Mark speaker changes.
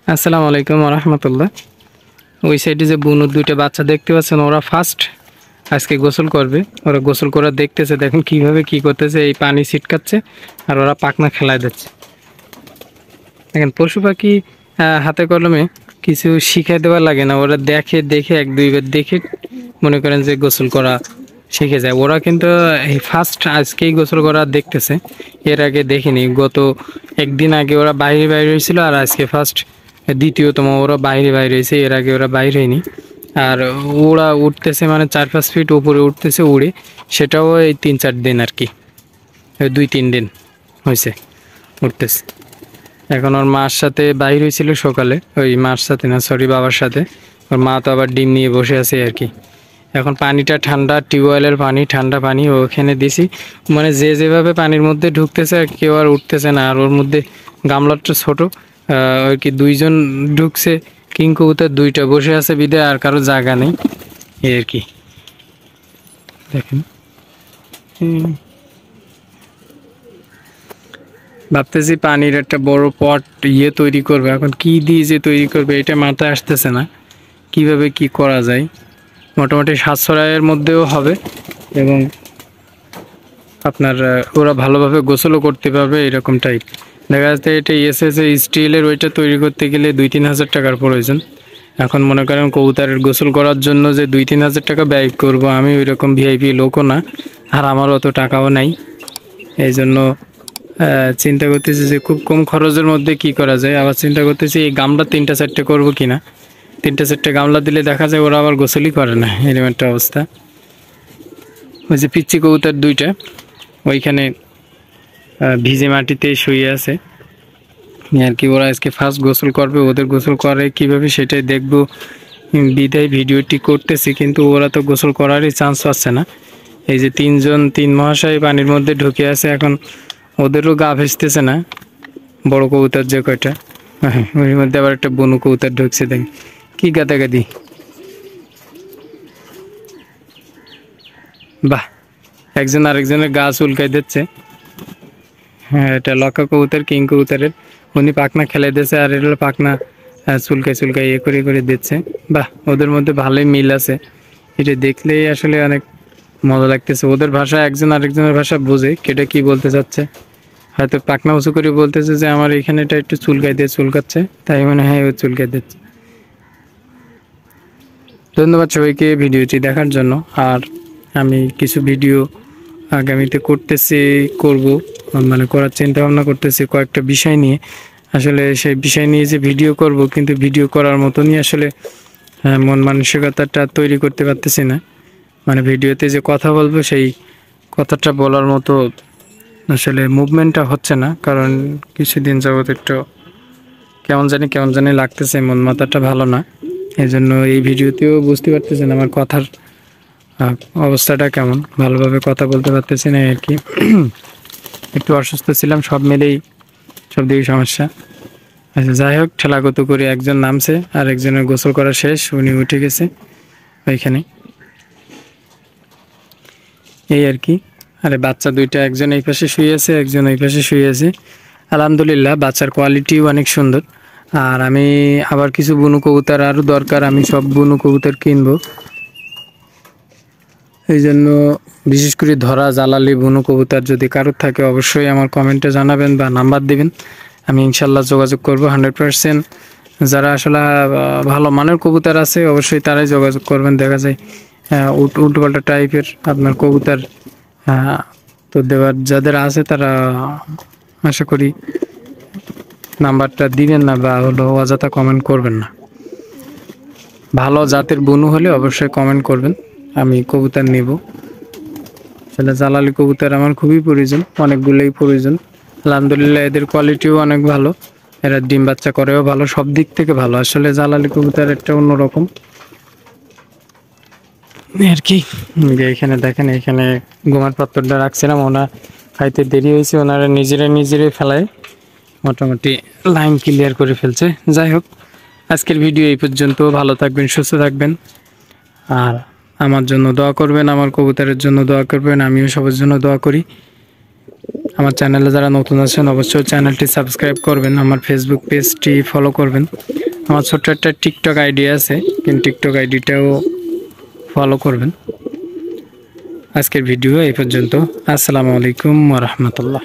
Speaker 1: আসসালামু আলাইকুম ওয়া রাহমাতুল্লাহ। ওই সাইডে যে বুনুর দুইটা বাচ্চা দেখতে পাচ্ছেন, ওরা ফার্স্ট আজকে গোসল করবে। ওরা গোসল করা দেখতেছে, দেখুন কিভাবে কি করতেছে। এই পানি ছিটকাচ্ছে আর ওরা পাখনা খেলায় দিচ্ছে। দেখেন পশু পাখি হাতে কলমে কিছু শিখাই দেওয়া লাগে না, ওরা দেখে দেখে এক দুইবার দেখে মনে করেন যে গোসল করা শিখে যায়। ওরা কিন্তু এই ফার্স্ট আজকেই গোসল করা দেখতেছে, এর আগে দেখিনি। গত একদিন আগে ওরা বাইরে বাইরে হয়েছিল, আর আজকে ফার্স্ট দ্বিতীয়তম ওরা বাইরে বাইরে হয়েছে, এর আগে ওরা বাইরে হয়নি। আর ওরা উঠতেছে মানে 4-5 ফিট উপরে উঠতেছে উড়ে, সেটাও এই 3-4 দিন আর কি, 2-3 দিন হয়েছে উঠতেছে। এখন ওর মার সাথে বাইর হয়েছিল সকালে, ওই মার সাথে না সরি বাবার সাথে। ওর মা তো আবার ডিম নিয়ে বসে আছে আর কি। এখন পানিটা ঠান্ডা, টিউবওয়েলের পানি, ঠান্ডা পানি ওখানে দিছি। মানে যে যেভাবে পানির মধ্যে ঢুকতেছে আর কেউ আর উঠতেছে না। আর ওর মধ্যে গামলাটা ছোটো, ওই কি 2জন ঢুকছে, কিং কবুতর 2টা বসে আছে বিদায় আর কারো জায়গা নেই এই আর কি। দেখেন ভাবতেছি পানির একটা বড় পট তৈরি করবে। এখন কি দিয়ে যে তৈরি করবে এটা মাথায় আসতেছে না, কিভাবে কি করা যায়। মোটামুটি সাশ্রয়ের মধ্যেও হবে এবং আপনার ওরা ভালোভাবে গোসলও করতে পারবে, এরকম টাইপ। দেখা যাচ্ছে এটা এসএসএ স্টিলের ওইটা তৈরি করতে গেলে 2-3 হাজার টাকার প্রয়োজন। এখন মনে করেন কবুতরের গোসল করার জন্য যে 2-3 হাজার টাকা ব্যয় করব, আমি ওই রকম ভিআইপি লোকও না, আর আমার অত টাকাও নাই। এই জন্য চিন্তা করতেছি যে খুব কম খরচের মধ্যে কি করা যায়। আবার চিন্তা করতেছি এই গামলা 3-4টে করবো কিনা। 3-4টে গামলা দিলে দেখা যায় ওরা আবার গোসলই করে না, এরকম একটা অবস্থা। ওই যে পিচ্চি কবুতর 2টা ওইখানে ভিজে মাটিতে শুয়ে আছে আর কি। ওরা আজকে ফার্স্ট গোসল করবে, ওদের গোসল করে কিভাবে সেটাই দেখবো বিদায় ভিডিওটি করতেছি। কিন্তু ওরা তো গোসল করারই চান্স পাচ্ছে না। এই যে 3 মহাশয় পানির মধ্যে ঢুকে আছে, এখন ওদেরও গা ভেসতেছে না। বড় কবুতর যে কয়টা, ওর মধ্যে আবার একটা বনু কবুতর ঢুকছে, দেখ কি গাদাগাদি। বাহ, একজন আরেকজনের গা চুলকাই দিচ্ছে। হ্যাঁ, এটা লক্কা কবুতর, কিং কবুতরের। উনি পাখনা খেলাই দিচ্ছে আর এটা পাখনা চুলকাই চুলকাই করে দিচ্ছে। বাহ, ওদের মধ্যে ভালোই মিল আছে। এটা দেখলেই আসলে অনেক মজা লাগতেছে। ওদের ভাষা একজন আরেকজনের ভাষা বোঝে, কেটা কি বলতে চাচ্ছে। হয়তো পাখনা উঁচু করে বলতেছে যে আমার এখানেটা একটু চুলকাই দিয়ে চুলকাচ্ছে, তাই মনে হয় ও চুলকাই দিচ্ছে। ধন্যবাদ সবাইকে ভিডিওটি দেখার জন্য। আর আমি কিছু ভিডিও আগামীতে করব, মানে করার চিন্তা ভাবনা করতেছি কয়েকটা বিষয় নিয়ে। আসলে সেই বিষয় নিয়ে যে ভিডিও করব, কিন্তু ভিডিও করার মতনই আসলে মন মানসিকতাটা তৈরি করতে পারতেছি না। মানে ভিডিওতে যে কথা বলবো সেই কথাটা বলার মতো আসলে মুভমেন্টটা হচ্ছে না। কারণ কিছুদিন যাবত একটু কেমন জানি লাগতেছে, মন মাথাটা ভালো না। এই জন্য এই ভিডিওতেও বুঝতে পারতেছেন আমার কথার অবস্থাটা কেমন, ভালোভাবে কথা বলতে পারতেছি না আর কি। একটু অসুস্থ ছিলাম, সব মিলেই সব দিকে সমস্যা। আচ্ছা যাই হোক, ঠেলাগত করে একজন নামছে আর একজনের গোসল করা শেষ, উনি উঠে গেছে ওইখানে, এই আর কি। আরে বাচ্চা 2টা, একজন এই পাশে শুয়ে আছে, একজন ওই পাশে শুয়ে আছে। আলহামদুলিল্লাহ বাচ্চার কোয়ালিটিও অনেক সুন্দর। আর আমি আবার কিছু বুনু কবুতর আরও দরকার, আমি সব বুনু কবুতর কিনবো। এই জন্য বিশেষ করে ধরা জালালি বুনু কবুতর যদি কারোর থাকে অবশ্যই আমার কমেন্টে জানাবেন বা নাম্বার দিবেন, আমি ইনশাল্লাহ যোগাযোগ করব 100%। যারা আসলে ভালো মানের কবুতর আছে অবশ্যই তারাই যোগাযোগ করবেন। দেখা যায় উল্টোপাল্টা টাইপের আপনার কবুতর তো দেওয়ার যাদের আছে তারা আশা করি নাম্বারটা দিবেন না বা হলো অযথা কমেন্ট করবেন না। ভালো জাতের বুনু হলে অবশ্যই কমেন্ট করবেন, আমি কবুতর নেব। আসলে জালালি কবুতর আমার খুবই প্রয়োজন, অনেকগুলোই প্রয়োজন। আলহামদুলিল্লাহ এদের কোয়ালিটিও অনেক ভালো, এরা ডিম বাচ্চা করেও ভালো, সব দিক থেকে ভালো। আসলে জালালি কবুতর একটা অন্যরকম আর কি। এখানে দেখেন, এখানে গোমার পাত্রটা রাখছিলাম, ওনা খাইতে দেরি হয়েছে, ওনারা নিজেরাই ফেলায় মোটামুটি লাইন ক্লিয়ার করে ফেলছে। যাই হোক, আজকের ভিডিও এই পর্যন্ত। ভালো থাকবেন, সুস্থ থাকবেন, আর আমার জন্য দোয়া করবেন, আমার কবুতরের জন্য দোয়া করবেন, আমিও সবার জন্য দোয়া করি। আমার চ্যানেলে যারা নতুন আছেন অবশ্যই চ্যানেলটি সাবস্ক্রাইব করবেন, আমার ফেসবুক পেজটি ফলো করবেন। আমার ছোট্ট একটা টিকটক আইডি আছে, কিন্তু টিকটক আইডিটাও ফলো করবেন। আজকের ভিডিও এই পর্যন্ত। আসসালামু আলাইকুম ওয়া রাহমাতুল্লাহ।